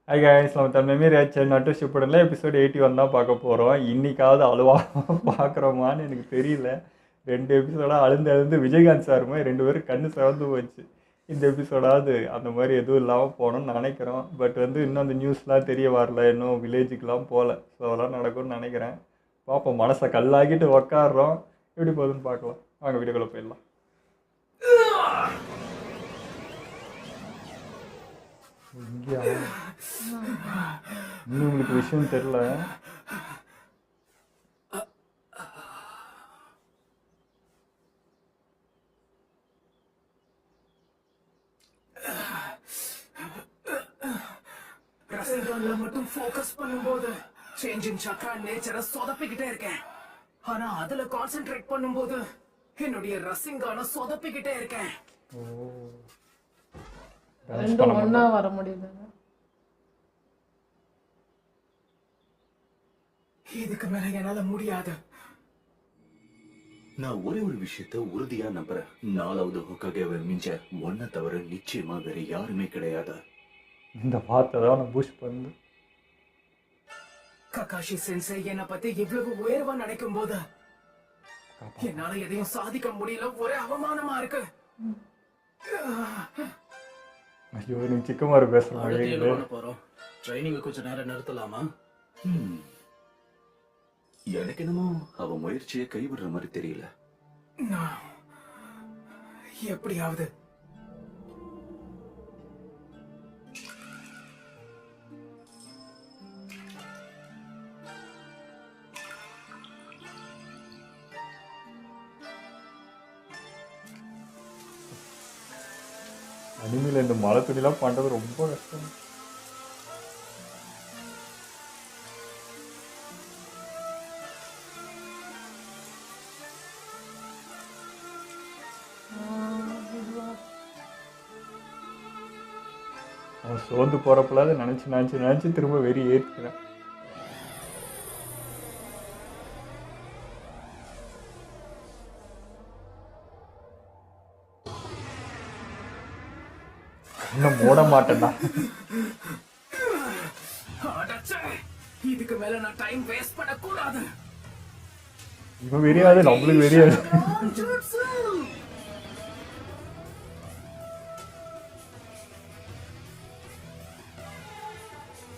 Hi guys, நம்ம Tamil reaction நட்டு ஷிப்படில் episode 81 தான் பார்க்க போகிறோம். இன்னைக்காவது அழுவா பார்க்குறோமான்னு எனக்கு தெரியல. 2 எபிசோடாக அழுந்து விஜயகாந்த் சார் மாதிரி 2 பேரும் கண்ணு சிவந்து போச்சு. இந்த எபிசோடாவது அந்த மாதிரி எதுவும் இல்லாமல் போகணும்னு நினைக்கிறோம். பட் இன்னும் அந்த நியூஸ்லாம் தெரிய வரல, இன்னும் வில்லேஜுக்கெலாம் போகல. ஸோ அதெல்லாம் நடக்கும்னு நினைக்கிறேன். பார்ப்போம், மனசை கல்லாக்கிட்டு உக்காடுறோம். எப்படி போகுதுன்னு பார்க்கலாம். வாங்க வீடியோக்குள்ளே போயிடலாம். இங்கேயா இன்னும் உங்களுக்கு விஷயம் தெரியல. ரசிகன்ல மட்டும் ஃபோக்கஸ் பண்ணும்போது சேஞ்சிங் சக்கரா நேச்சரை சொதப்பிக்கிட்டே இருக்கேன். ஆனா அதுல கான்சென்ட்ரேட் பண்ணும்போது என்னுடைய ரசிங்கான சொதப்பிக்கிட்டே இருக்கேன். ரெண்டும் ஒண்ணா வர முடியல. இதுக்கு மேல என்னால முடியாது. நான் ஒரே ஒரு விஷயத்த உறுதியா நம்புறேன். 4வது ஹோக்காகேவை மிஞ்ச ஒன்ன தவிர நிச்சயமா வேற யாருமே கிடையாது. இந்த வார்த்தை தான் நான் பூஸ்ட் பண்ணு. ககாஷி சென்சே என்னை பத்தி இவ்வளவு உயர்வா நினைக்கும் போது என்னால எதையும் சாதிக்க முடியல. ஒரே அவமானமா இருக்கு. ஐயோ, நீங்க சிக்கமாரு பேசுறீங்க. ட்ரைனிங் கொஞ்ச நேரம் நிறுத்தலாமா? எனக்கு என்னமோ அவ முயற்சியை கைவிடுற மாதிரி தெரியல. எப்படியாவது அனிமையில் இந்த மழை துணிலாம் பண்ணுறது ரொம்ப கஷ்டம். அவன் சோர்ந்து போகிறப்பலாத நினச்சி திரும்ப வெறி ஏற்றுக்கிறேன். இன்னும் மூட மாட்டேன்டா. இதுக்கு மேல நான் டைம் வேஸ்ட் பண்ண கூடாது. இவன் வெறியாது, நம்மளுக்கு வெறியாது.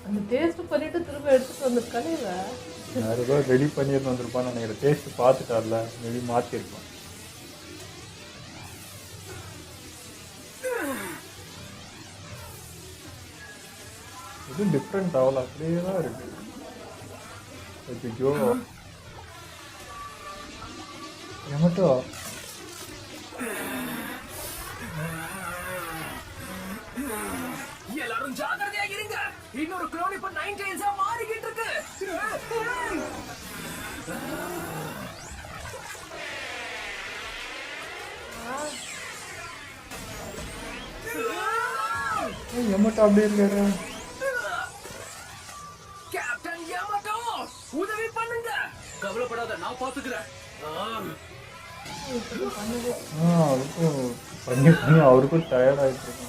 அந்த டேஸ்ட் பண்ணிட்டு திரும்ப எடுத்துட்டு வந்திருக்கானே. வேற ஏதோ ரெடி பண்ணிட்டு வந்திருப்பான்னு நினைக்கிறேன். டேஸ்ட் பார்த்துட்டார்ல, மேபி மாற்றிருப்பான். எதுவும் டிஃப்ரெண்ட் ஆகல, அப்படியே தான் இருக்கு. ஐயோ ஏமாட்டோ. எல்லாரும் ஜாக்கிரதையா இருங்க. இன்னொரு க்ளோன் இப்ப 9 மாறிக்கிட்டு இருக்கு. ஏமாட்டோ அப்படியே இருக்காரு. கேப்டன் யாமாட்டோ, உதவி பண்ணுங்க. கவலைப்படாத, நான் பாத்துக்கிறேன். அவருக்கும் பண்ணி அவருக்கும் டயர்ட் ஆகிட்டு இருக்கோம்.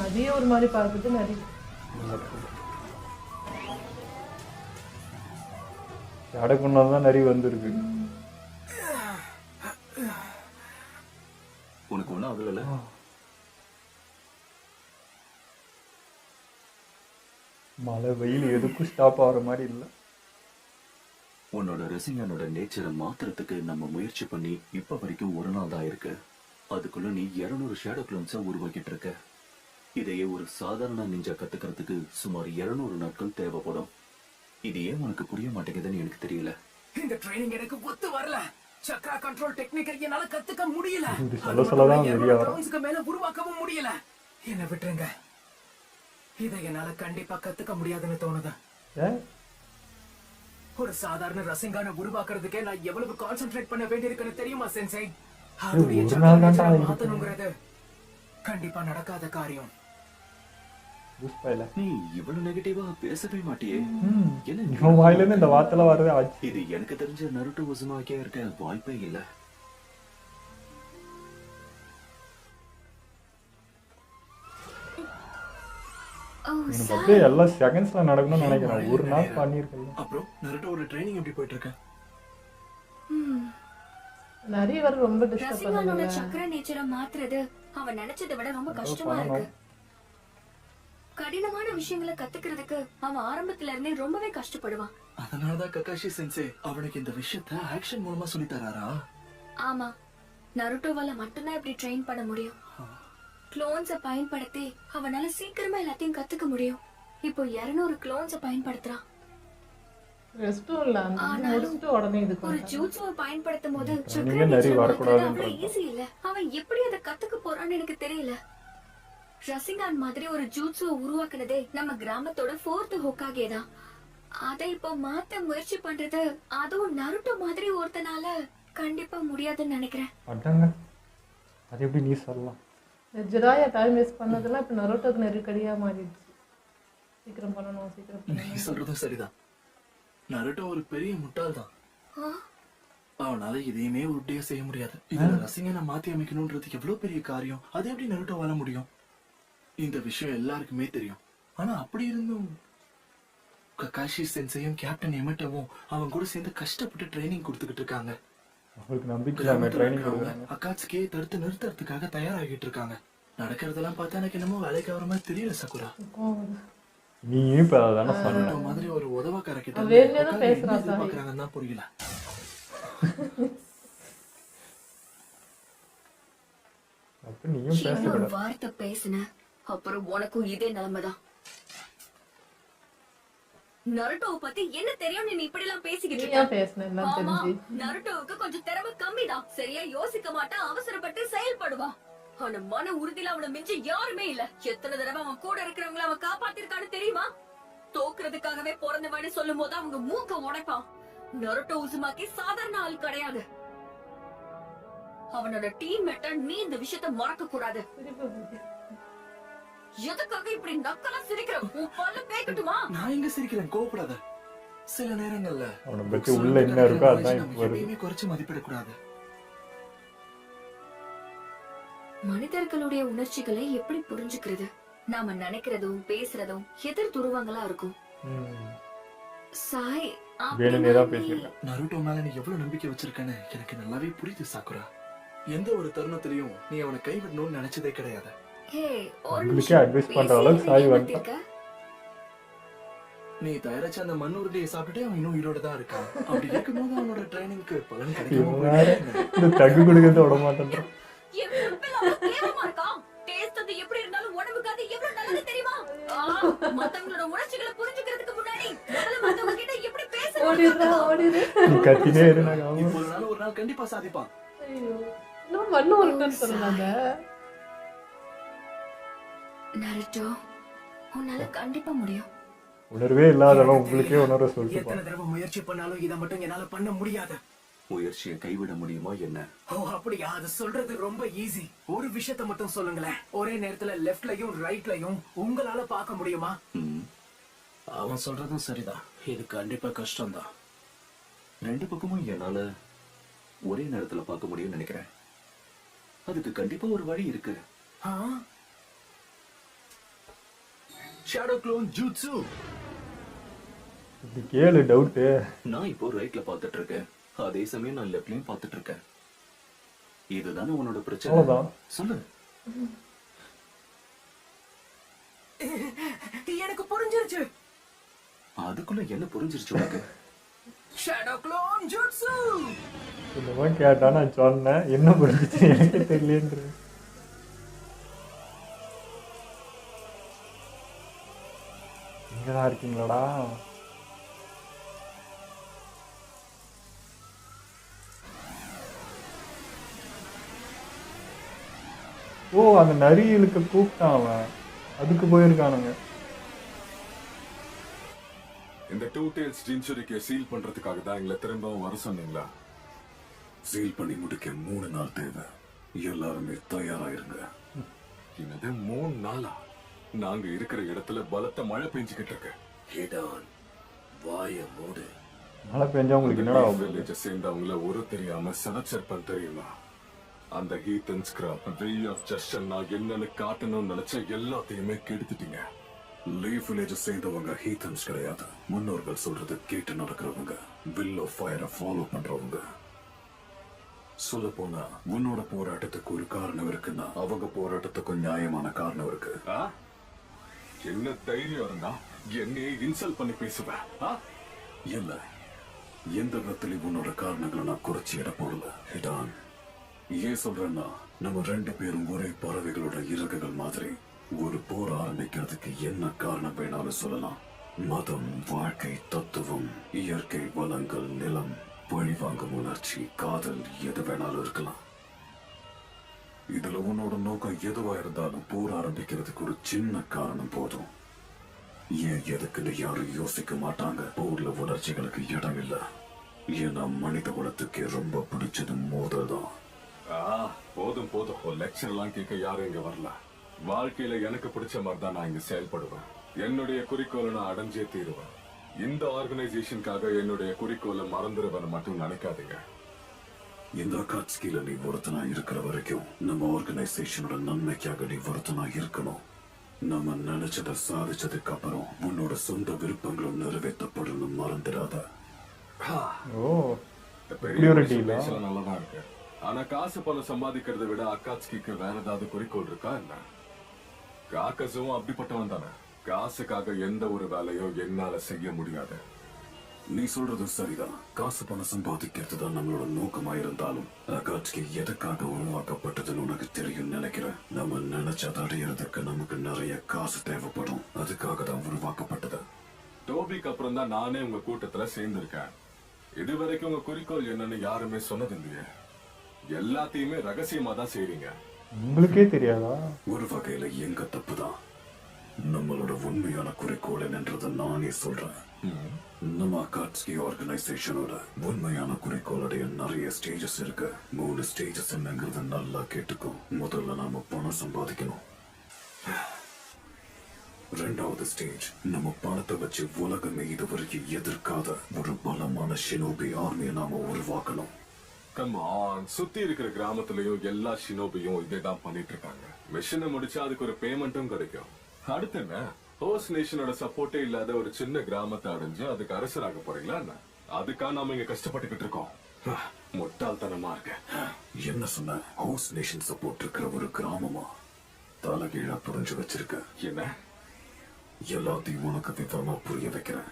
அதே ஒரு மாதிரி பார்க்குறது நிறைய அடக்குன்னு தான் நிறைய வந்துருக்கு. உனக்கு ஒன்றும் ஆகல? மழை வெயில் எதுக்கும் ஸ்டாப் ஆகிற மாதிரி இல்லை. உன்னோட ரெசிங்கனோட நேச்சரை மாத்துறதுக்கு நம்ம முயற்சி பண்ணி இப்ப வரைக்கும் ஒரு நாள் தான் இருக்கு. அதுக்குள்ள நீ 200 ஷேடோ க்ளோன்ஸை உருவாக்கிட்டு இருக்க. இதையே ஒரு சாதாரண நிஞ்சா கத்துக்கிறதுக்கு சுமார் 200 நாட்கள் தேவைப்படும். இது ஏன் உனக்கு புரிய மாட்டேங்குதுன்னு எனக்கு தெரியல. இந்த ட்ரைனிங் எனக்கு ஒத்து வரல. சக்ரா கண்ட்ரோல் டெக்னிக்கை என்னால கத்துக்க முடியல. மேல உருவாக்கவும் முடியல. என்ன விட்டுருங்க. இதை என்னால கண்டிப்பா கத்துக்க முடியாதுன்னு தோணுது. ஒரு சாதாரண ரசிங்கான உருவாக்குறதுக்கே நான் எவ்வளவு கான்சென்ட்ரேட் பண்ண வேண்டியிருக்குன்னு தெரியுமா சென்சை? மாத்தணுங்கிறது கண்டிப்பா நடக்காத காரியம். நீ இவ்வளவு நெகட்டிவா பேசவே மாட்டியே. இவன் வாயில இருந்து இந்த வார்த்தைலாம் வரவே. இது எனக்கு தெரிஞ்ச நருட்டோ உசுமாக்கியா இருக்க வாய்ப்பே இல்ல. எனக்கு அப்படியே எல்லாம் செகண்ட்ஸ்ல நடக்கணும்னு நினைக்கிறேன். ஒரு நாள் பண்ணியிருக்கேன். அப்புறம் நருட்டோவோட ட்ரைனிங் எப்படி போயிட்டு இருக்கு? நிறைய பேர் ரொம்ப டிஸ்டர்ப் ரசிகனோட பண்ணுங்க. சக்கர நேச்சரை மாத்துறது அவன் நினைச்சதை விட ரொம்ப கஷ்டமா இருக்கு. கடினமான விஷயங்களை கத்துக்கிறதுக்கு அவன் ஆரம்பத்துல இருந்தே ரொம்பவே கஷ்டப்படுவான். அதனாலதான் கக்காஷி சென்சே அவனுக்கு இந்த விஷயத்த ஆக்ஷன் மூலமா சொல்லி தராரா? ஆமா, நருட்டோவால மட்டும்தான் இப்படி ட்ரெயின் பண்ண முடியும். க்ளோன்ஸ பயன்படுத்தி அவனால சீக்கிரமா எல்லாத்தையும் கத்துக்க முடியும். இப்போ 200 க்ளோன்ஸ பயன்படுத்துறான். ரெஸ்டும் இல்ல, அந்த முடிச்சுட்டு உடனே இது ஒரு பண்ணு. ஜூட்ஸுவை பயன்படுத்தும் போது நீங்க நிறைய வரக்கூடாதுன்றது அவ்வளவு ஈஸி இல்ல. அவன் எப்படி அதை கத்துக்க போறான்னு எனக்கு தெரியல. ரசிங்கான் மாதிரி ஒரு ஜூட்ஸுவை உருவாக்குனதே நம்ம கிராமத்தோட 4th ஹோக்காகே தான். அதை இப்போ மாத்த முயற்சி பண்றது அதுவும் நருட்டோ மாதிரி ஒருத்தனால கண்டிப்பா முடியாதுன்னு நினைக்கிறேன். அடங்க, அது எப்படி நீ சொல்லலாம்? ஜிராயா டைம் வேஸ்ட் பண்ணதெல்லாம் இப்ப நருட்டோக்கு நெருக்கடியா மாறிடுச்சு. சீக்கிரம் பண்ணணும், சீக்கிரம் நீ பண்ணணும். சொல்றதும் சரிதான். நருட்டோ ஒரு பெரிய முட்டாள் தான். ஆ, அவனால எதையுமே உருப்படியா செய்ய முடியாது. இதுல ரசிகனை மாத்தி அமைக்கணும்ன்றது எவ்வளவு பெரிய காரியம். அது எப்படி நருட்டோ வாழ முடியும்? இந்த விஷயம் எல்லாருக்குமே தெரியும். ஆனா அப்படி இருந்தும் கக்காஷி சென்சையும் கேப்டன் எமட்டவும் அவன் கூட சேர்ந்து கஷ்டப்பட்டு ட்ரைனிங் கொடுத்துக்கிட்டு இருக்காங்க. அவருக்கு நம்பிக்கை இல்லாம ட்ரைனிங் கொடுக்குறாங்க. அக்காட்சுக்கே தடுத்து நிறுத்துறதுக்காக தயாராகிட்டு இருக்காங்க. நடக்கிறதெல்லாம் பார்த்தா எனக்கு என்னமோ வேலைக்கு வர மாதிரி தெரியல சகுரா. நீயும் இப்ப அதான சொன்ன. நருட்டோ மாதிரி ஒரு உதவக்கார கிட்ட அவன் வேணும்னே தான் பேசுறான் சாய். பாக்குறாங்கன்னு தான் புரியல. அப்ப நீயும் இன்னொரு பேசக்கூடாது. வார்த்தை பேசுன அப்புறம் உனக்கும் இதே நிலைமைதான். நருட்டோவை பத்தி என்ன தெரியும் நீ இப்படி எல்லாம் பேசிக்கிட்டு நீ இருக்க? ஏன் பேசுன எல்லாம் ஆமா, தெரிஞ்சு? நருட்டோவுக்கு கொஞ்சம் திறமை கம்மிதான். சரியா யோசிக்க மாட்டான், அவசரப்பட்டு செயல்படுவான். ஆனா மன உறுதியில அவனை மிஞ்சி யாருமே இல்ல. எத்தனை தடவை அவன் கூட இருக்கிறவங்கள அவன் காப்பாத்திருக்கான்னு தெரியுமா? தோக்குறதுக்காகவே பிறந்தவன்னு சொல்லும் போது அவங்க மூக்க உடைப்பான். நருட்டோ உசுமாக்கி சாதாரண ஆள் கிடையாது. அவனோட டீம்மேட்ட நீ இந்த விஷயத்த மறக்க கூடாது. எதுக்காக இப்படி நக்கலா சிரிக்கிற? உன் பல்ல பேக்கட்டுமா? நான் எங்க சிரிக்கிறேன், கோவப்படாத. சில நேரங்கள்ல அவனை பத்தி உள்ள என்ன இருக்கோ அதான் நம்ம இப்ப வருது. எப்பயுமே குறைச்சு மதிப்பிடக்கூடாது. மனிதர்களுடைய உணர்ச்சிகளை எப்படி புரிஞ்சுக்கிறது? நாம நினைக்கிறதும் பேசுறதும் எதிர் துருவங்களா இருக்கும். ம். சாய், வேணும்னே தான் பேசியிருக்கேன். நருட்டோ மேல நீ எவ்வளவு நம்பிக்கை வச்சிருக்கன்னு எனக்கு நல்லாவே புரியுது சாக்குரா. எந்த ஒரு தருணத்திலையும் நீ அவனை கைவிடணும்னு நினைச்சதே கிடையாது. ஹே, ஒரு உங்களுக்கே நிமிஷம். அட்வைஸ் பண்ற பேசி அளவுக்கு சாய் என்னை வந்துட்டான். ஏமாத்திருக்க? நீ தயாரிச்ச அந்த மண் உருளையை சாப்பிட்டுட்டு அவன் இன்னும் உயிரோட தான் இருக்கான். அப்படி இருக்கும்போது அவனோட ட்ரைனிங்க்கு பலன் கிடைக்காம இவன் வேற இந்த தகு கொடுக்கறத விட மாட்டேன்றான். என் உடம்புல அவ்வளவு கேவலமா இருக்கான். டேஸ்ட் அது எப்படி இருந்தாலும் உடம்புக்கு அது எவ்வளவு நல்லது தெரியுமா? மத்தவங்களோட உணர்ச்சிகளை புரிஞ்சுக்கிறதுக்கு முன்னாடி முதல்ல மத்தவங்க கிட்ட எப்படி ஓடிடுறா, பேசணும்? ஓடிடு. நீ கத்தினே இரு, நான் இப்போ கவனிக்கிறேன். ஒரு நாள் ஒரு நாள் கண்டிப்பா சாதிப்பான். ஐயோ, இன்னும் மண்ணு ஒருத்தன் சொன்னாங்க. நருட்டோ, உன்னால கண்டிப்பா முடியும். உணர்வே இல்லாதவன் உங்களுக்கே உணர்வை சொல்லிட்டு எத்தனை தடவை முயற்சி பண்ணாலும் இதை மட்டும் என்னால பண்ண முடியாது. முயற்சியை கைவிட முடியுமா என்ன? ஓ அப்படியா? அது சொல்றது ரொம்ப ஈஸி. ஒரு விஷயத்த மட்டும் சொல்லுங்களேன். ஒரே நேரத்துல லெஃப்ட்லயும் ரைட்லயும் உங்களால பார்க்க முடியுமா? ம், அவன் சொல்றதும் சரிதான். இது கண்டிப்பா கஷ்டம்தான். ரெண்டு பக்கமும் என்னால ஒரே நேரத்துல பார்க்க முடியும்னு நினைக்கிறேன். அதுக்கு கண்டிப்பா ஒரு வழி இருக்கு. ஆ? Shadow clone jutsu. இப்படி கேளு டவுட்டு. நான் இப்போ ரைட்ல பார்த்துட்டு இருக்கேன், அதே சமயம் நான் லெஃப்ட்லயும் பார்த்துட்டு இருக்கேன். இதுதானே உன்னோட பிரச்சனை? அவ்வளவுதான். சொல்லு. எனக்கு புரிஞ்சிருச்சு. அதுக்குள்ள என்ன புரிஞ்சிருச்சு உனக்கு? Shadow clone jutsu. இந்த மாதிரி கேட்டா நான் சொன்னேன், என்ன புரிஞ்சுச்சு எனக்கு தெரியலன்றது. இங்கதான் இருக்கீங்களாடா? ஓ, அந்த நரிகளுக்கு கூப்பிட்டான் அவன், அதுக்கு போயிருக்கானுங்க. இந்த டூ டேல்ஸ் செஞ்சுரிக்கு சீல் பண்றதுக்காக தான் எங்களை திரும்பவும் வர சொன்னீங்களா? சீல் பண்ணி முடிக்க 3 நாள் தேவை. எல்லாருமே தயாராயிருங்க. என்னது 3 நாளா? நாங்க இருக்கிற இடத்துல பலத்த மழை பெஞ்சுக்கிட்டு இருக்கு. ஹிடான், வாய மூடு. மழை பெஞ்சா உங்களுக்கு என்னடா ஆகும்? வில்லேஜ சேர்ந்தவங்கள ஒரு தெரியாம சனச்சர்பன் தெரியுமா? அந்த ஹீத்தன் ஸ்கிராப் வே ஆஃப் ஜஸ்டிஸ் நான் என்னன்னு காட்டணும்னு நினைச்ச எல்லாத்தையுமே கெடுத்துட்டீங்க. லீஃப் வில்லேஜ் சேர்ந்தவங்க ஹீத்தன்ஸ் கிடையாது. முன்னோர்கள் சொல்றது கேட்டு நடக்கிறவங்க, வில் ஆஃப் ஃபயரை ஃபாலோ பண்றவங்க. சொல்ல போனா உன்னோட போராட்டத்துக்கு ஒரு காரணம் இருக்குன்னா அவங்க போராட்டத்துக்கும் நியாயமான காரணம் இருக்கு. என்ன தைரியம் இருந்தா என்னையே இன்சல்ட் பண்ணி பேசுவேன்? இல்ல, எந்த விதத்திலையும் உன்னோட காரணங்களை நான் குறைச்சி இட போடல. இதான் ஏன் சொல்றேன்னா, நம்ம 2 பேரும் ஒரே பறவைகளோட இறகுகள் மாதிரி. ஒரு போர் ஆரம்பிக்கிறதுக்கு என்ன காரணம் வேணாலும் சொல்லலாம். மதம், வாழ்க்கை தத்துவம், இயற்கை வளங்கள், நிலம், பழிவாங்கும் உணர்ச்சி, காதல், எது வேணாலும் இருக்கலாம். இதுல உன்னோட நோக்கம் எதுவா இருந்தாலும் போர் ஆரம்பிக்கிறதுக்கு ஒரு சின்ன காரணம் போதும். ஏன் எதுக்குன்னு யாரும் யோசிக்க மாட்டாங்க. போர்ல உணர்ச்சிகளுக்கு இடம் இல்ல. ஏன்னா மனித குலத்துக்கே ரொம்ப பிடிச்சது மோதல் தான். போதும் போதும், லெக்சர் எல்லாம் கேட்க யாரும் இங்க வரல. வாழ்க்கையில எனக்கு பிடிச்ச மாதிரி தான் நான் இங்க செயல்படுவேன். என்னுடைய குறிக்கோளை நான் அடைஞ்சே தீருவேன். இந்த ஆர்கனைசேஷனுக்காக என்னுடைய குறிக்கோளை மறந்துடுவேன் மட்டும் நினைக்காதீங்க. இந்த அகாட்ஸ்கில நீ ஒருத்தனா இருக்கிற வரைக்கும் நம்ம ஆர்கனைசேஷனோட நன்மைக்காக நீ ஒருத்தனா இருக்கணும். நம்ம நினைச்சதை சாதிச்சதுக்கு அப்புறம் உன்னோட சொந்த விருப்பங்களும் நிறைவேற்றப்படும் மறந்துடாத. நல்லதான் இருக்கு. ஆனா காசு பணம் சம்பாதிக்கிறத விட அகாட்ஸ்கிக்கு வேற ஏதாவது குறிக்கோள் இருக்கா என்ன? காக்கசும் அப்படிப்பட்டவன் தானே. காசுக்காக எந்த ஒரு வேலையோ என்னால செய்ய முடியாது. நீ சொல்றது சரிதான். காசு பணம் சம்பாதிக்கிறது தான் நம்மளோட நோக்கமா இருந்தாலும் அகாட்ஸ்கி எதுக்காக உருவாக்கப்பட்டதுன்னு உனக்கு தெரியும் நினைக்கிறேன். நம்ம நினைச்சதை அடையிறதுக்கு நமக்கு நிறைய காசு தேவைப்படும். அதுக்காக தான் உருவாக்கப்பட்டது. டோபிக்கு அப்புறம் தான் நானே உங்க கூட்டத்துல சேர்ந்திருக்கேன். இதுவரைக்கும் உங்க குறிக்கோள் என்னன்னு யாருமே சொன்னது இல்லையே. எல்லாத்தையுமே ரகசியமா தான் செய்றீங்க. உங்களுக்கே தெரியாதா? ஒரு வகையில எங்க தப்புதான். நம்மளோட உண்மையான குறிக்கோள் என்னன்றதை நானே சொல்றேன். நம்ம அகாட்ஸ்கி ஆர்கனைசேஷனோட உண்மையான குறிக்கோள் அடைய நிறைய ஸ்டேஜஸ் இருக்கு. 3 ஸ்டேஜஸ் என்னங்கிறத நல்லா கேட்டுக்கோ. முதல்ல நாம பணம் சம்பாதிக்கணும். 2வது ஸ்டேஜ், நம்ம பணத்தை வச்சு உலகமே இதுவரைக்கும் எதிர்க்காத ஒரு பலமான ஷினோபி ஆர்மியை நாம உருவாக்கணும். சுத்தி இருக்கிற கிராமத்திலயும் எல்லா ஷினோபியும் இதேதான் பண்ணிட்டு இருக்காங்க. மிஷனை முடிச்சா அதுக்கு ஒரு பேமெண்ட்டும் கிடைக்கும். அடுத்து என்ன, ஹோஸ்ட் நேஷனோட சப்போர்ட்டே இல்லாத ஒரு சின்ன கிராமத்தை அடைஞ்சு அதுக்கு அரசராக போறீங்களா என்ன? அதுக்காக நாம இங்க கஷ்டப்பட்டுக்கிட்டு இருக்கோம். முட்டாள்தனமா இருக்கு. என்ன சொன்ன? ஹோஸ்ட் நேஷன் சப்போர்ட் இருக்கிற ஒரு கிராமமா? தலைகீழா புரிஞ்சு வச்சிருக்க. என்ன? எல்லாத்தையும் உனக்கு விவரமா புரிய வைக்கிறேன்.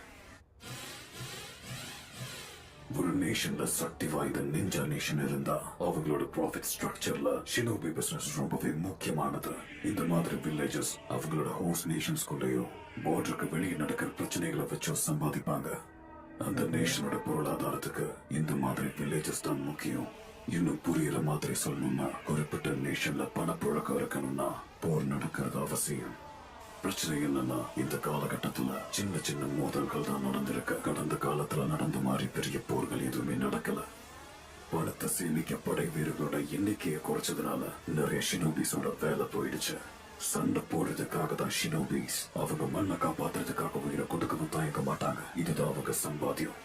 ஒரு நேஷன்ல சக்தி வாய்ந்த நிஞ்சா நேஷன் இருந்தா அவங்களோட ப்ராஃபிட் ஸ்ட்ரக்சர்ல ஷினோபி பிசினஸ் ரொம்பவே முக்கியமானது. இந்த மாதிரி வில்லேஜஸ் அவங்களோட ஹோஸ்ட் நேஷன்ஸ்குள்ளேயோ பார்டருக்கு வெளியே நடக்கிற பிரச்சனைகளை வச்சோ சம்பாதிப்பாங்க. அந்த நேஷனோட பொருளாதாரத்துக்கு இந்த மாதிரி வில்லேஜஸ் தான் முக்கியம். இன்னும் புரியுற மாதிரி சொல்லணும்னா, குறிப்பிட்ட நேஷன்ல பணப்புழக்கம் இருக்கணும்னா போர் நடக்கிறது அவசியம். பிரச்சனை என்னன்னா, இந்த காலகட்டத்துல சின்ன சின்ன மோதல்கள் தான் நடந்திருக்கு. கடந்த காலத்துல நடந்த மாதிரி பெரிய போர்கள் எதுவுமே நடக்கல. பணத்தை சேமிக்க படை வீரர்களோட எண்ணிக்கையை குறைச்சதுனால நிறைய ஷினோபிஸோட வேலை போயிடுச்சு. சண்டை போடுறதுக்காக தான் ஷினோபிஸ் அவங்க மண்ணை காப்பாத்துறதுக்காக உயிரை கொடுக்கவும் தயங்க மாட்டாங்க. இதுதான் அவங்க சம்பாத்தியம்.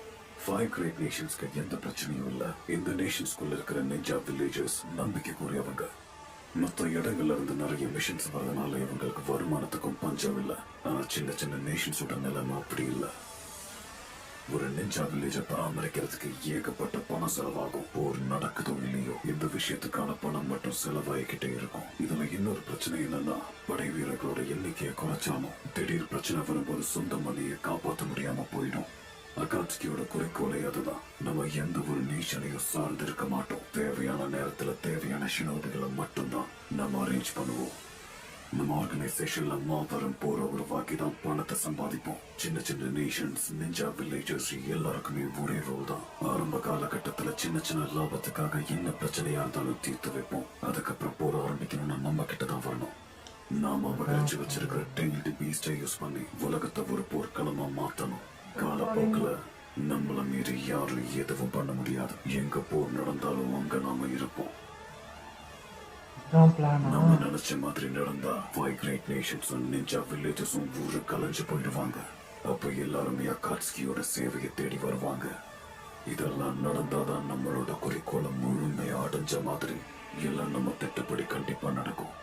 5 கிரேட் நேஷன்ஸ்க்கு எந்த பிரச்சனையும் இல்ல. இந்த நேஷன்ஸ்குள்ள இருக்கிற நிஞ்சா வில்லேஜஸ் நம்பிக்கைக்குரியவங்க. மற்ற இடங்கள்ல இருந்து நிறைய மிஷன்ஸ் வரதுனால இவங்களுக்கு வருமானத்துக்கும் பஞ்சம் இல்லை. ஆனா சின்ன சின்ன நேஷன்ஸோட நிலைமை அப்படி இல்லை. ஒரு நிஞ்சா வில்லேஜ பராமரிக்கிறதுக்கு ஏகப்பட்ட பணம் செலவாகும். போர் நடக்குதோ இல்லையோ இந்த விஷயத்துக்கான பணம் மட்டும் செலவாகிக்கிட்டே இருக்கும். இதுல இன்னொரு பிரச்சனை என்னன்னா, படை வீரர்களோட எண்ணிக்கையை குறைச்சாலும் திடீர் பிரச்சனை வரும்போது சொந்த மணியை காப்பாற்ற முடியாம போயிடும். அகாட்ஸ்கியோட குறிக்கோளே அதுதான். நம்ம எந்த ஒரு நேஷனையும் சார்ந்து இருக்க மாட்டோம். தேவையான நேரத்துல தேவையான ஷினோபிகளை மட்டும்தான் நம்ம அரேஞ்ச் பண்ணுவோம். நம்ம ஆர்கனைசேஷன்ல மாபெரும் போரை உருவாக்கி தான் பணத்தை சம்பாதிப்போம். சின்ன சின்ன நேஷன்ஸ், நிஞ்சா வில்லேஜஸ் எல்லாருக்குமே ஒரே ரோல் தான். ஆரம்ப காலகட்டத்துல சின்ன சின்ன லாபத்துக்காக என்ன பிரச்சனையா இருந்தாலும் தீர்த்து வைப்போம். அதுக்கப்புறம் போர் ஆரம்பிக்கணும்னா நம்ம கிட்ட தான் வரணும். நாம அபகரிச்சு வச்சிருக்கிற டெய்ல்டு பீஸ்டை யூஸ் பண்ணி உலகத்தை ஒரு போர்க்களமா மாத்தணும். காலப்போக்குல நம்மள மீறி யாரும் எதுவும் பண்ண முடியாது. எங்க போர் நடந்தாலும் அங்க நாம இருப்போம். நம்ம நினைச்ச மாதிரி நடந்தா 5 கிரேட் நேஷன்ஸும் நிஞ்சா வில்லேஜஸும் ஊரு கலைஞ்சு போயிடுவாங்க. அப்ப எல்லாருமே அகாட்ஸ்கியோட சேவையை தேடி வருவாங்க. இதெல்லாம் நடந்தாதான் நம்மளோட குறிக்கோளை முழுமையா அடைஞ்ச மாதிரி. எல்லாம் நம்ம திட்டப்படி கண்டிப்பா நடக்கும்.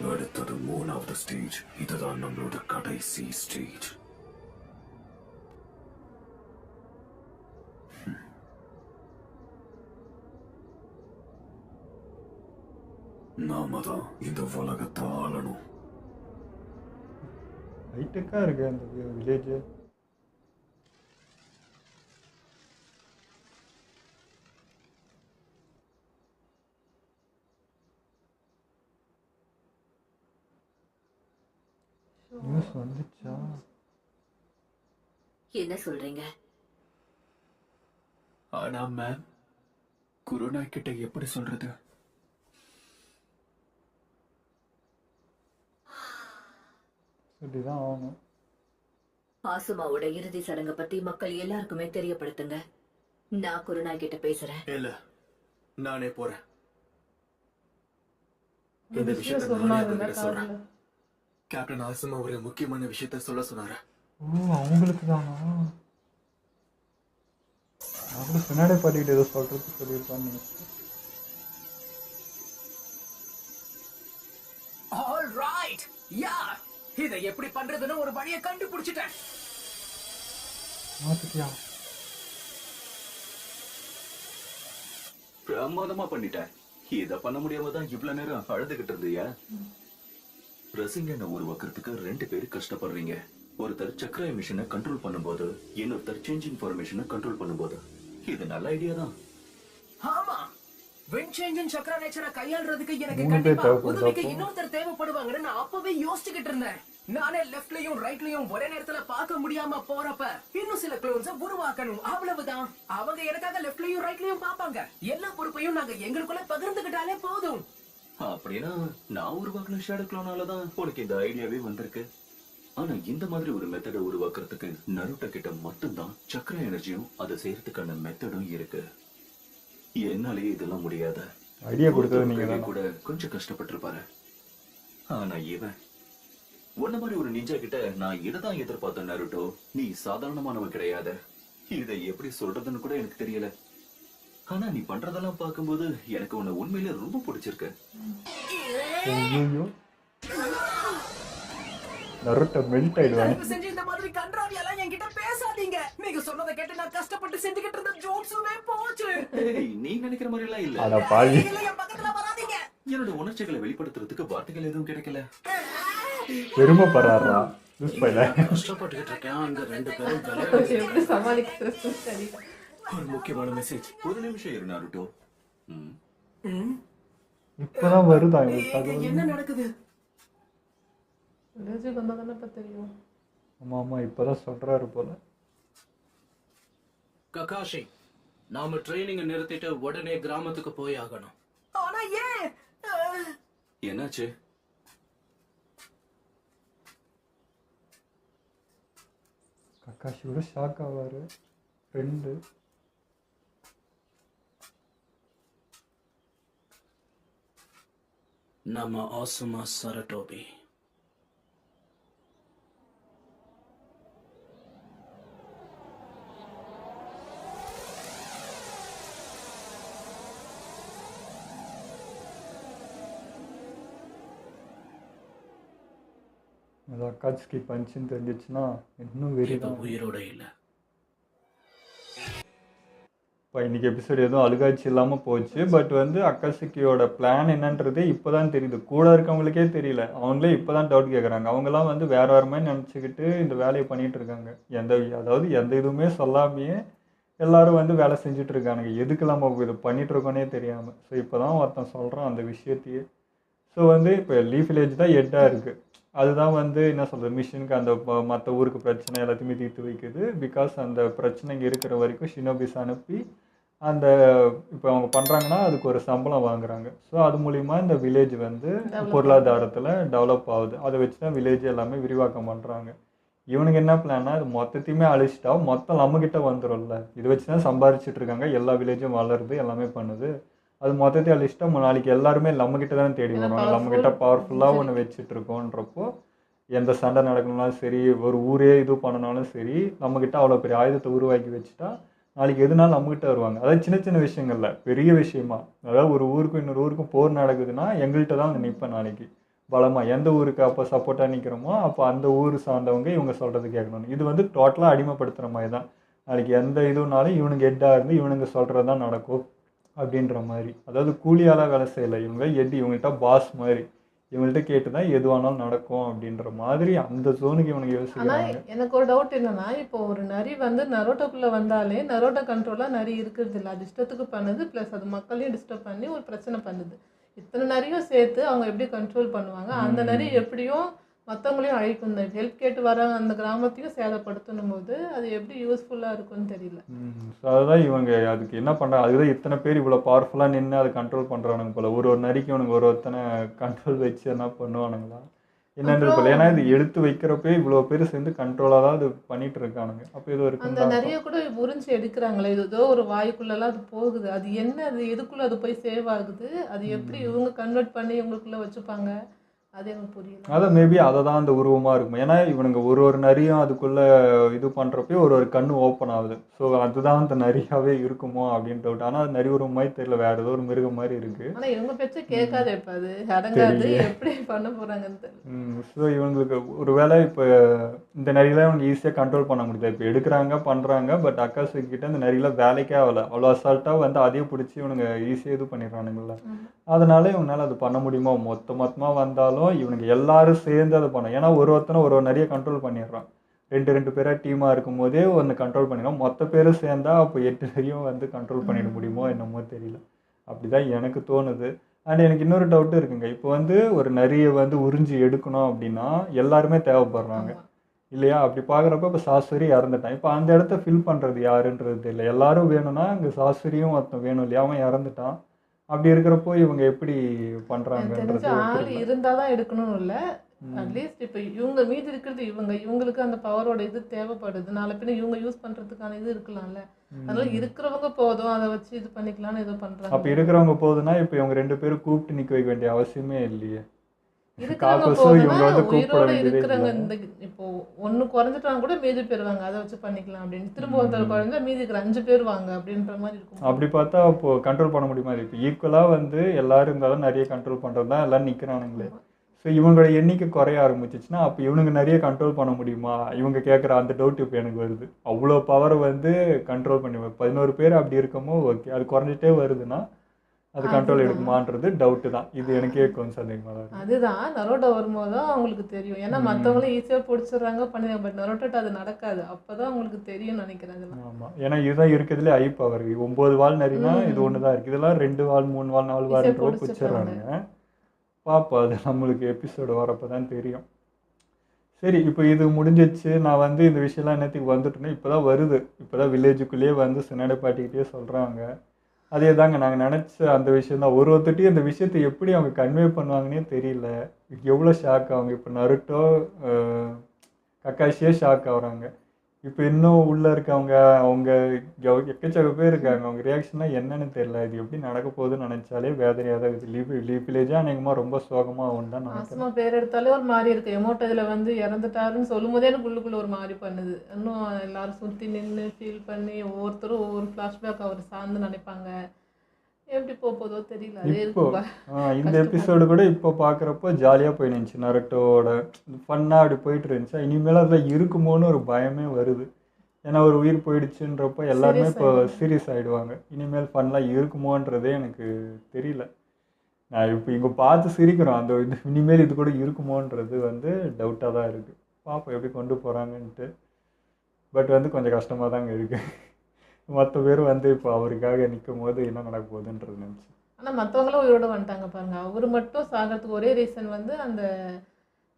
அடுத்தது 3வது ஸ்டேஜ். இதுதான் நம்மளோட கடைசி ஸ்டேஜ். நாம தான் இந்த உலகத்தை ஆளணும். ஹைடெக்காக இருக்கு அந்த வில்லேஜ். நியூஸ் வந்துச்சா? என்ன சொல்றீங்க? ஆனா மேம், குருனா கிட்ட எப்படி சொல்றது? சொல்லிதான் ஆகணும். ஆசுமாவோட இறுதி சடங்கை பத்தி மக்கள் எல்லாருக்குமே தெரியப்படுத்துங்க. நான் குருனா கிட்ட பேசுறேன். இல்ல, நானே போறேன். இந்த இந்த விஷயம் விஷயத்தை நானே சொன்னாருல்ல அவர்கிட்ட சொல்றேன். காதுல. கேப்டன் ஆசமா ஒரு முக்கியமான விஷயத்த சொல்ல சொன்னாரு. ஓ, அவங்களுக்கு தானா? நான் கூட பின்னாடி பாட்டிக்கிட்டு ஏதோ சொல்றதுக்கு சொல்லியிருப்பான்னு நினைச்சேன். ஆல் ரைட், யா, இதை எப்படி பண்றதுன்னு ஒரு வழியை கண்டுபிடிச்சிட்டேன். மாத்திட்டியா? பிரமாதமா பண்ணிட்டேன். இத பண்ண முடியாம தான் இவ்வளவு நேரம் அழுதுகிட்டு இருந்தியா? ரசிங்கனை உருவாக்குறதுக்கு 2 பேர் கஷ்டப்படுறீங்க. ஒருத்தர் சக்கர மிஷினை கண்ட்ரோல் பண்ணும்போது, இன்னொருத்தர் சேஞ்ச் இன்ஃபர்மேஷனை கண்ட்ரோல் பண்ணும்போது. இது நல்ல ஐடியா தான். ஆமா, விண்ட் சேஞ்சின் சக்கர நேச்சரை கையாளுறதுக்கு எனக்கு 3 பேர் கண்டிப்பா தேவைப்படுது உதவிக்கு அப்போ. இன்னொருத்தர் தேவைப்படுவாங்கன்னு நான் அப்பவே யோசிச்சுக்கிட்டு இருந்தேன். நானே லெஃப்ட்லயும் ரைட்லயும் ஒரே நேரத்துல பார்க்க முடியாம போறப்ப இன்னும் சில க்ளோன்ஸ உருவாக்கணும், அவ்வளவுதான். அவங்க எனக்காக லெஃப்ட்லயும் ரைட்லயும் பாப்பாங்க. எல்லா பொறுப்பையும் நாங்க எங்களுக்குள்ள பகிர்ந்துகிட்டாலே போதும். அப்படின்னா நான் உருவாக்குன ஷேடோ க்ளோனாலதான் உனக்கு இந்த ஐடியாவே வந்திருக்கு. ஆனா இந்த மாதிரி ஒரு மெத்தடை உருவாக்குறதுக்கு நருட்டோ கிட்ட மட்டும்தான் சக்கர எனர்ஜியும் அதை செய்யறதுக்கான மெத்தடும் இருக்கு. என்னாலேயே இதெல்லாம் முடியாத. ஐடியா கொடுத்தது நீங்க ஒருத்தர் தானே? கூட கொஞ்சம் கஷ்டப்பட்டிருப்பாரு. ஆனா இவன் உன்ன மாதிரி ஒரு நிஞ்சா கிட்ட நான் இததான் எதிர்பார்த்தேன். நருட்டோ, நீ சாதாரணமானவன் கிடையாது. இதை எப்படி சொல்றதுன்னு கூட எனக்கு தெரியல. ஆனா நீ பண்றதெல்லாம் பார்க்கும்போது எனக்கு உன்னை உண்மையிலே ரொம்ப பிடிச்சிருக்கு. ஐயோ, நருட்டோ மெல்ட் ஆயிடுவாங்க. தயவு செஞ்சு இந்த மாதிரி கன்றாவியெல்லாம் என்கிட்ட பேசாதீங்க. நீங்க சொன்னதை கேட்டு நான் கஷ்டப்பட்டு செஞ்சுக்கிட்டு இருந்த ஜோக்ஸுமே போச்சு. ஏய், நீ நினைக்கிற மாதிரி எல்லாம் இல்ல. அட பாவி. இல்ல, என் பக்கத்துல வராதீங்க. என்னோட உணர்ச்சிகளை வெளிப்படுத்துறதுக்கு வார்த்தைகள் எதுவும் கிடைக்கல. பெருமைப்படுறாரா யூஸ் பண்ணல. கஷ்டப்பட்டுக்கிட்டு இருக்கேன். அங்க 2 பேரும் விளையாடு. எப்படி சமாளிக்கிறது தெரியல. ஒரு முக்கியமான மெசேஜ். ஒரு நிமிஷம் இரு நருட்டோ. இப்பதான் வருதா இவங்களுக்கு தகவல்? என்ன நடக்குது? வில்லேஜுக்கு வந்தா தானே இப்ப தெரியும். ஆமா ஆமா, இப்பதான் சொல்றாரு போல. ககாஷி, நாம ட்ரைனிங்க நிறுத்திட்டு உடனே கிராமத்துக்கு போய் ஆகணும். ஆனா ஏன்? என்னாச்சு? கக்காஷி கூட ஷாக் ஆவாரு. ஃப்ரெண்டு நம்ம ஆசுமா சரட்டோபி. அது அக்காட்சிக்கு பஞ்சுன்னு தெரிஞ்சிச்சுன்னா இன்னும் வெறி இப்ப தான். உயிரோட இல்ல. இப்போ இன்னைக்கு எபிசோடு எதுவும் அழுகாட்சி இல்லாமல் போச்சு. பட் வந்து அக்காசிக்கியோட பிளான் என்னன்றதே இப்போ தான் தெரியுது. கூட இருக்கவங்களுக்கே தெரியல. அவங்களே இப்போ தான் டவுட் கேட்குறாங்க. அவங்களாம் வந்து வேற வேறு மாதிரி நினச்சிக்கிட்டு இந்த வேலையை பண்ணிகிட்டு இருக்காங்க. அதாவது எந்த இதுவுமே சொல்லாமையே எல்லாரும் வந்து வேலை செஞ்சுட்டு இருக்கானுங்க. எதுக்கெல்லாம் நம்ம இது பண்ணிட்டு இருக்கோன்னே தெரியாமல். ஸோ இப்போ தான் ஒருத்தன் சொல்கிறான் அந்த விஷயத்தையே. ஸோ வந்து இப்போ லீஃப் வில்லேஜ் தான் ஹெட்டாக இருக்குது. அதுதான் வந்து என்ன சொல்கிறது, மிஷினுக்கு அந்த மற்ற ஊருக்கு பிரச்சனை எல்லாத்தையுமே தீர்த்து வைக்குது. பிகாஸ் அந்த பிரச்சனைங்க இருக்கிற வரைக்கும் ஷினோபிஸ் அனுப்பி அந்த இப்போ அவங்க பண்ணுறாங்கன்னா அதுக்கு ஒரு சம்பளம் வாங்குறாங்க. ஸோ அது மூலிமா இந்த வில்லேஜ் வந்து பொருளாதாரத்தில் டெவலப் ஆகுது. அதை வச்சு தான் வில்லேஜ் எல்லாமே விரிவாக்கம் பண்ணுறாங்க. இவனுக்கு என்ன பிளான்னா, இது மொத்தத்தையுமே அழிச்சிட்டா மொத்தம் நம்மக்கிட்ட வந்துடும்ல. இதை வச்சு தான் சம்பாரிச்சிட்டு இருக்காங்க. எல்லா வில்லேஜும் வளருது, எல்லாமே பண்ணுது. அது மொத்தத்தை அழிச்சிட்டா நாளைக்கு எல்லாருமே நம்மக்கிட்ட தான் தேடி வருவாங்க. நம்மக்கிட்ட பவர்ஃபுல்லாக ஒன்று வச்சுட்டு இருக்கோன்றப்போ எந்த சண்டை நடக்கணும்னாலும் சரி, ஒரு ஊரே இது பண்ணனாலும் சரி, நம்மக்கிட்ட அவ்வளோ பெரிய ஆயுதத்தை உருவாக்கி வச்சுட்டா நாளைக்கு எதுனாலும் நம்மகிட்ட வருவாங்க. அதாவது சின்ன சின்ன விஷயங்கள்ல பெரிய விஷயமா, அதாவது ஒரு ஊருக்கும் இன்னொரு ஊருக்கும் போர் நடக்குதுன்னா எங்கள்கிட்ட தான் வந்து நிற்பேன் நாளைக்கு. பலமாக எந்த ஊருக்கு அப்போ சப்போர்ட்டாக நிற்கிறோமோ அப்போ அந்த ஊர் சார்ந்தவங்க இவங்க சொல்கிறது கேட்கணும். இது வந்து டோட்டலாக அடிமைப்படுத்துகிற மாதிரி தான். நாளைக்கு எந்த இதுனாலும் இவனுங்க ஹெட்டாக இருந்து இவனுங்க சொல்கிறது தான் நடக்கும் அப்படின்ற மாதிரி. அதாவது கூலியால் வேலை செய்யலை, இவங்க ஹெட், இவங்ககிட்ட பாஸ் மாதிரி, இவங்கள்ட்ட கேட்டு தான் எதுவானாலும் நடக்கும் அப்படின்ற மாதிரி அந்த ஜோனுக்கு இவனுக்கு ஆனா யோசிக்கிறாங்க. எனக்கு ஒரு டவுட் என்னன்னா, இப்போ ஒரு நரி வந்து நரோட்டோக்குள்ள வந்தாலே நரோட்டோ கண்ட்ரோலா நரி இருக்கிறது இல்லை, அது இஷ்டத்துக்கு பண்ணுது, ப்ளஸ் அது மக்களையும் டிஸ்டர்ப் பண்ணி ஒரு பிரச்சனை பண்ணுது. இத்தனை நரியும் சேர்த்து அவங்க எப்படி கண்ட்ரோல் பண்ணுவாங்க? அந்த நரி எப்படியும் மற்றவங்களையும் அழிக்கும், இந்த ஹெல்ப் கேட்டு வர அந்த கிராமத்தையும் சேதப்படுத்தணும் போது அது எப்படி யூஸ்ஃபுல்லா இருக்கும்னு தெரியல. ஸோ அதுதான் இவங்க அதுக்கு என்ன பண்ணுறாங்க, அதுதான் இத்தனை பேர் இவ்வளோ பவர்ஃபுல்லாக நின்று அதை கண்ட்ரோல் பண்ணுறானுங்க போல. ஒரு நரிக்கு இவனுக்கு ஒருத்தனை கண்ட்ரோல் வச்சு என்ன பண்ணுவானுங்களா என்னன்றது போல. ஏன்னா இது எடுத்து வைக்கிறப்பே இவ்வளோ பேர் சேர்ந்து கண்ட்ரோலாக தான் இது பண்ணிட்டு இருக்கானுங்க. அப்போ இது ஒரு அந்த நிறைய கூட உறிஞ்சி எடுக்கிறாங்களே, இது ஏதோ ஒரு வாய்க்குள்ளெல்லாம் அது போகுது, அது என்ன, அது எதுக்குள்ள அது போய் சேவ் ஆகுது, அது எப்படி இவங்க கன்வெர்ட் பண்ணி இவங்களுக்குள்ள வச்சுப்பாங்க, அது எனக்கு புரியல. அதான் மேபி அதை தான் அந்த உருவமாக இருக்கும். ஏன்னா இவனுங்க ஒரு நரியும் அதுக்குள்ளே இது பண்ணுறப்பே ஒரு கண்ணு ஓப்பன் ஆகுது. ஸோ அதுதான் அந்த நரியாவே இருக்குமோ அப்படின்னு டவுட். ஆனால் அது நரி உருவம் மாதிரி தெரியல, வேற ஏதோ ஒரு மிருகம் மாதிரி இருக்கு. ஆனா இவங்க பேச்ச கேட்காது, இப்ப அது அடங்காது, எப்படி பண்ண போறாங்கன்னு தெரியல. ஸோ இவங்களுக்கு ஒரு வேளை இப்போ இந்த நரியெல்லாம் இவங்க ஈஸியாக கண்ட்ரோல் பண்ண முடியாது. இப்போ எடுக்கிறாங்க பண்ணுறாங்க, பட் அக்காசு கிட்ட இந்த நரியெல்லாம் வேலைக்கே ஆகலை, அவ்வளோ அசால்ட்டாக வந்து அதையே பிடிச்சி இவனுங்க ஈஸியாக இது பண்ணிடுறானுங்கள. அதனால இவங்களால அது பண்ண முடியுமா? மொத்தமாக வந்தாலும் இவனுக்கு எல்லாரும் சேர்ந்து அதை பண்ணணும். ஏன்னா ஒருத்தனை ஒரு நிறைய கண்ட்ரோல் பண்ணிடுறான். 2 பேராக டீமாக இருக்கும் போதே ஒன்று கண்ட்ரோல் பண்ணிடும். மொத்த பேரும் சேர்ந்தா அப்போ 8 பேரையும் வந்து கண்ட்ரோல் பண்ணிட முடியுமோ என்னமோ தெரியல. அப்படிதான் எனக்கு தோணுது. அண்ட் எனக்கு இன்னொரு டவுட்டு இருக்குங்க. இப்போ வந்து ஒரு நரியை வந்து உறிஞ்சி எடுக்கணும் அப்படின்னா எல்லாருமே தேவைப்படுறாங்க இல்லையா? அப்படி பார்க்குறப்ப இப்போ சாஸ்வரி இறந்துட்டான். இப்போ அந்த இடத்த ஃபில் பண்ணுறது யாருன்றது தெரியல. எல்லாரும் வேணும்னா இங்கே சாஸ்வரியும் ஒருத்தன் வேணும் இல்லையா? அவன் இறந்துட்டான். அப்படி இருக்கிறப்போ இவங்க எப்படி பண்றாங்கன்றது ஆள் இருந்தாதான் எடுக்கணும்னு இல்லை. அட்லீஸ்ட் இப்போ இவங்க மீதி இருக்கிறது இவங்களுக்கு அந்த பவரோட இது தேவைப்படுது. நாளை பின்ன இவங்க யூஸ் பண்றதுக்கான இது இருக்கலாம்ல. அதனால இருக்கிறவங்க போதும், அதை வச்சு இது பண்ணிக்கலாம்னு ஏதோ பண்றாங்க. அப்ப இருக்கிறவங்க போதுன்னா இப்போ இவங்க 2 பேரும் கூப்பிட்டு நிக்க வைக்க வேண்டிய அவசியமே இல்லையே. இருக்கிறவங்க போதுன்னா உயிரோட இருக்கிறவங்க இந்த இப்போ ஒண்ணு குறைஞ்சிட்டாங்க கூட மீதி பேர் வாங்க, அதை வச்சு பண்ணிக்கலாம் அப்படின்னு. திரும்ப ஒருத்தர் குறைஞ்சா மீதி இருக்கிற 5 பேர் வாங்க அப்படின்ற மாதிரி இருக்கும். அப்படி பார்த்தா இப்போ கண்ட்ரோல் பண்ண முடியுமா? இப்போ ஈக்குவலாக வந்து எல்லாரும் இருந்தாலும் நிறைய கண்ட்ரோல் பண்ணுறது தான் எல்லாரும் நிற்கிறானுங்களே. ஸோ இவங்களோட எண்ணிக்கை குறைய ஆரம்பிச்சிச்சுன்னா அப்போ இவனுங்க நிறைய கண்ட்ரோல் பண்ண முடியுமா? இவங்க கேட்குற அந்த டவுட் இப்போ எனக்கு வருது. அவ்வளோ பவர் வந்து கண்ட்ரோல் பண்ணி 11 பேர் அப்படி இருக்கமோ ஓகே, அது குறைஞ்சிட்டே வருதுன்னா அது கண்ட்ரோல் எடுக்குமான்றது டவுட்டு தான். இது எனக்கே கொஞ்சம் சந்தேகமாக தான் இருக்குது. அதுதான் நரோட்டோ வரும்போது தான் அவங்களுக்கு தெரியும். ஏன்னா மற்றவங்களும் ஈஸியாக பிடிச்சிடுறாங்க பண்ணிடுறாங்க, பட் நரோட்டோட்ட அது நடக்காது. அப்போதான் அவங்களுக்கு தெரியும்னு நினைக்கிறேன். அதெல்லாம் ஆமாம், ஏன்னா இதுதான் இருக்கிறதுலே ஐ பவர். 9 வால் நரினா இது ஒன்று தான் இருக்குது. இதெல்லாம் 2 வால் 3 வால் 4 வால்ன்றவோ பிடிச்சிடுறானுங்க. பார்ப்போம், அது நம்மளுக்கு எபிசோடு வரப்போ தான் தெரியும். சரி, இப்போ இது முடிஞ்சிச்சு. நான் வந்து இந்த விஷயம்லாம் என்னத்துக்கு வந்துட்டேன்னா இப்போ தான் வருது. இப்போ தான் வில்லேஜுக்குள்ளேயே வந்து சின்னடை பாட்டிக்கிட்டே சொல்கிறாங்க. அதே தாங்க நாங்கள் நினச்ச அந்த விஷயம் தான். ஒருத்தட்டையும் அந்த விஷயத்தை எப்படி அவங்க கன்வே பண்ணுவாங்கன்னே தெரியல. எவ்வளோ ஷாக் ஆகுங்க. இப்போ நருட்டோ கக்காஷியே ஷாக் ஆகுறாங்க. இப்போ இன்னும் உள்ளே இருக்கவங்க அவங்க எக்கச்சக்க பேர் இருக்காங்க. அவங்க ரியாக்ஷன்லாம் என்னன்னு தெரியல. இது எப்படி நடக்க போகுதுன்னு நினச்சாலே வேதனையாக தான் இருக்குது. வில்லேஜாக அநேகமாக ரொம்ப சோகமாக ஆகும் தான் மாசமா பேர் எடுத்தாலே ஒரு மாதிரி இருக்கு. எமோட்டோ இதில் வந்து இறந்துட்டாருன்னு சொல்லும் போதே எனக்கு உள்ளுக்குள்ள ஒரு மாதிரி பண்ணுது. இன்னும் எல்லாரும் சுற்றி நின்று ஃபீல் பண்ணி ஒவ்வொருத்தரும் ஒவ்வொரு ஃப்ளாஷ்பேக் அவர் சார்ந்து நினைப்பாங்க. எப்படி போதோ தெரியல. அதே இப்போ இருக்கு. இந்த எபிசோடு கூட இப்போ பார்க்குறப்போ ஜாலியாக போயிருந்துச்சு. நருட்டோட ஃபன்னாக அப்படி போயிட்டு இருந்துச்சு. இனிமேல் அதில் இருக்குமோன்னு ஒரு பயமே வருது. ஏன்னா ஒரு உயிர் போயிடுச்சுன்றப்போ எல்லாருமே இப்போ சீரியஸ் ஆகிடுவாங்க. இனிமேல் ஃபன்லாம் இருக்குமோன்றதே எனக்கு தெரியல. நான் இப்போ இங்கே பார்த்து சிரிக்கிறோம். அந்த இது இனிமேல் இது கூட இருக்குமோன்றது வந்து டவுட்டாக தான் இருக்குது. பார்ப்போம் எப்படி கொண்டு போகிறாங்கன்ட்டு. பட் வந்து கொஞ்சம் கஷ்டமாக தாங்க இருக்குது. மற்ற பேர் வந்து இப்போ அவருக்காக நிற்கும் போது என்ன நடக்க போகுதுன்றது நினச்சி. ஆனால் மற்றவங்களும் உயிரோட வந்துட்டாங்க பாருங்க. அவர் மட்டும் சாகிறதுக்கு ஒரே ரீசன் வந்து அந்த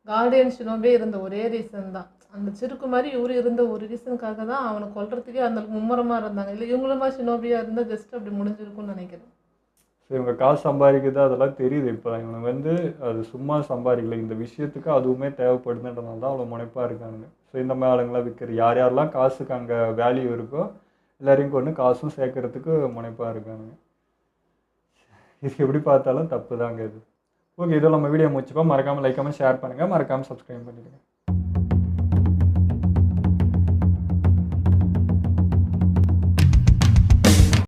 கார்டியன் ஷினோபே இருந்த ஒரே ரீசன் தான். அந்த சிறுக்கு மாதிரி இவரு இருந்த ஒரு ரீசனுக்காக தான் அவனை கொல்றதுக்கே அந்த மும்முரமாக இருந்தாங்க. இல்லை இவங்களுமா ஷினோபியாக இருந்தால் ஜஸ்ட் அப்படி முடிஞ்சிருக்கும்னு நினைக்கிறேன். ஸோ இவங்க காசு சம்பாதிக்குது அதெல்லாம் தெரியுது. இப்போ இவங்க வந்து அது சும்மா சம்பாதிக்கல, இந்த விஷயத்துக்கு அதுவுமே தேவைப்படுதுன்றதுனால தான் அவ்வளோ முனைப்பாக இருக்கானுங்க. ஸோ இந்த மாதிரி ஆளுங்களாம் விற்கிற யாரெல்லாம் காசுக்கு அங்கே வேல்யூ இருக்கோ எல்லாரையும் கொண்டு காசும் சேர்க்கறதுக்கு முனைப்பாக இருக்கானுங்க. இது எப்படி பார்த்தாலும் தப்பு தாங்க இது. ஓகே, இதோ நம்ம வீடியோ முடிச்சுப்போம். மறக்காமல் லைக் கமெண்ட் ஷேர் பண்ணுங்கள். மறக்காமல் சப்ஸ்கிரைப் பண்ணிடுங்க.